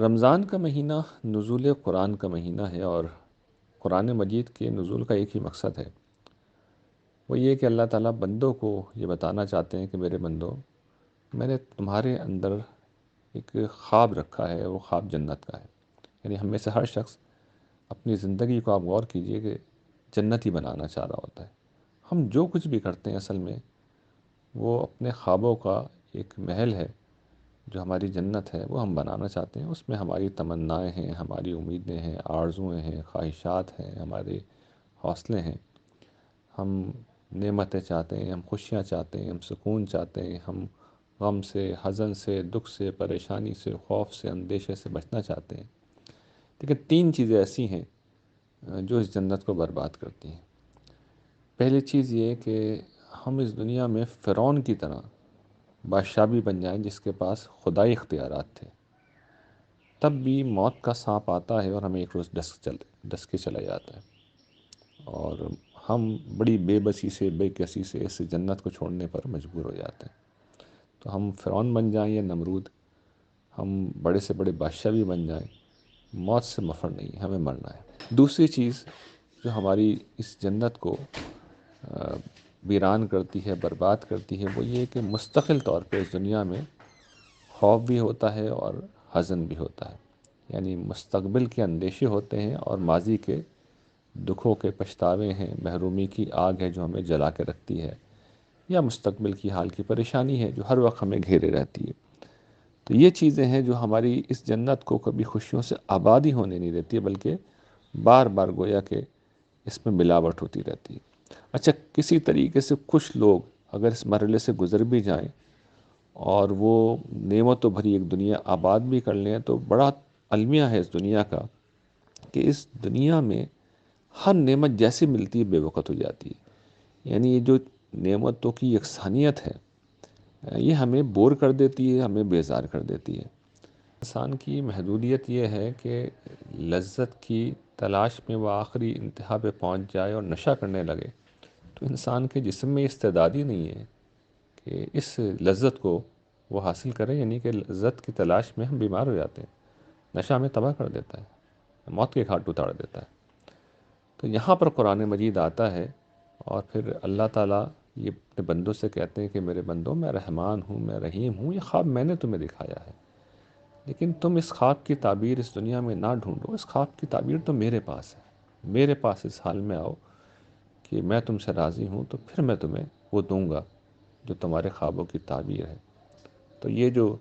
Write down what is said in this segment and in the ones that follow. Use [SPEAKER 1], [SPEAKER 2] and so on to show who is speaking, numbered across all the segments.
[SPEAKER 1] رمضان کا مہینہ نزول قرآن کا مہینہ ہے، اور قرآن مجید کے نزول کا ایک ہی مقصد ہے، وہ یہ کہ اللہ تعالیٰ بندوں کو یہ بتانا چاہتے ہیں کہ میرے بندو، میں نے تمہارے اندر ایک خواب رکھا ہے، وہ خواب جنت کا ہے۔ یعنی ہم میں سے ہر شخص اپنی زندگی کو آپ غور کیجئے کہ جنت ہی بنانا چاہ رہا ہوتا ہے۔ ہم جو کچھ بھی کرتے ہیں اصل میں وہ اپنے خوابوں کا ایک محل ہے، جو ہماری جنت ہے وہ ہم بنانا چاہتے ہیں۔ اس میں ہماری تمنائیں ہیں، ہماری امیدیں ہیں، آرزوئیں ہیں، خواہشات ہیں، ہمارے حوصلے ہیں۔ ہم نعمتیں چاہتے ہیں، ہم خوشیاں چاہتے ہیں، ہم سکون چاہتے ہیں، ہم غم سے، حزن سے، دکھ سے، پریشانی سے، خوف سے، اندیشے سے بچنا چاہتے ہیں۔ لیکن تین چیزیں ایسی ہیں جو اس جنت کو برباد کرتی ہیں۔ پہلی چیز یہ کہ ہم اس دنیا میں فرعون کی طرح بادشاہ بھی بن جائیں جس کے پاس خدائی اختیارات تھے، تب بھی موت کا سانپ آتا ہے اور ہمیں ایک روز ڈس کے چلا جاتا ہے، اور ہم بڑی بے بسی سے، بے کسی سے اس جنت کو چھوڑنے پر مجبور ہو جاتے ہیں۔ تو ہم فرعون بن جائیں یا نمرود، ہم بڑے سے بڑے بادشاہ بھی بن جائیں، موت سے مفر نہیں، ہمیں مرنا ہے۔ دوسری چیز جو ہماری اس جنت کو ویران کرتی ہے، برباد کرتی ہے، وہ یہ کہ مستقل طور پہ اس دنیا میں خوف بھی ہوتا ہے اور حزن بھی ہوتا ہے۔ یعنی مستقبل کے اندیشے ہوتے ہیں اور ماضی کے دکھوں کے پچھتاوے ہیں، محرومی کی آگ ہے جو ہمیں جلا کے رکھتی ہے، یا مستقبل کی حال کی پریشانی ہے جو ہر وقت ہمیں گھیرے رہتی ہے۔ تو یہ چیزیں ہیں جو ہماری اس جنت کو کبھی خوشیوں سے آبادی ہونے نہیں دیتی ہے، بلکہ بار بار گویا کہ اس میں ملاوٹ ہوتی رہتی ہے۔ اچھا، کسی طریقے سے کچھ لوگ اگر اس مرحلے سے گزر بھی جائیں اور وہ نعمتوں بھری ایک دنیا آباد بھی کر لیں، تو بڑا المیہ ہے اس دنیا کا کہ اس دنیا میں ہر نعمت جیسی ملتی ہے بے وقت ہو جاتی ہے۔ یعنی یہ جو نعمتوں کی یکسانیت ہے یہ ہمیں بور کر دیتی ہے، ہمیں بیزار کر دیتی ہے۔ انسان کی محدودیت یہ ہے کہ لذت کی تلاش میں وہ آخری انتہا پہ پہنچ جائے اور نشہ کرنے لگے، تو انسان کے جسم میں استعداد ہی نہیں ہے کہ اس لذت کو وہ حاصل کرے۔ یعنی کہ لذت کی تلاش میں ہم بیمار ہو جاتے ہیں، نشہ ہمیں تباہ کر دیتا ہے، موت کے گھاٹ اتار دیتا ہے۔ تو یہاں پر قرآن مجید آتا ہے اور پھر اللہ تعالیٰ یہ اپنے بندوں سے کہتے ہیں کہ میرے بندوں، میں رحمان ہوں، میں رحیم ہوں، یہ خواب میں نے تمہیں دکھایا ہے، لیکن تم اس خواب کی تعبیر اس دنیا میں نہ ڈھونڈو، اس خواب کی تعبیر تو میرے پاس ہے۔ میرے پاس اس حال میں آؤ کہ میں تم سے راضی ہوں، تو پھر میں تمہیں وہ دوں گا جو تمہارے خوابوں کی تعبیر ہے۔ تو یہ جو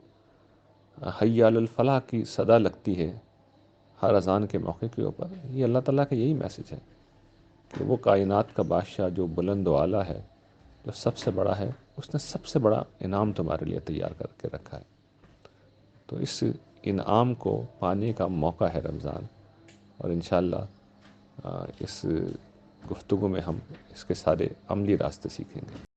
[SPEAKER 1] حی علی الفلاح کی صدا لگتی ہے ہر اذان کے موقع کے اوپر، یہ اللہ تعالیٰ کا یہی میسج ہے کہ وہ کائنات کا بادشاہ جو بلند و اعلیٰ ہے، جو سب سے بڑا ہے، اس نے سب سے بڑا انعام تمہارے لیے تیار کر کے رکھا ہے۔ تو اس انعام کو پانے کا موقع ہے رمضان، اور انشاءاللہ اس گفتگو میں ہم اس کے سارے عملی راستے سیکھیں گے۔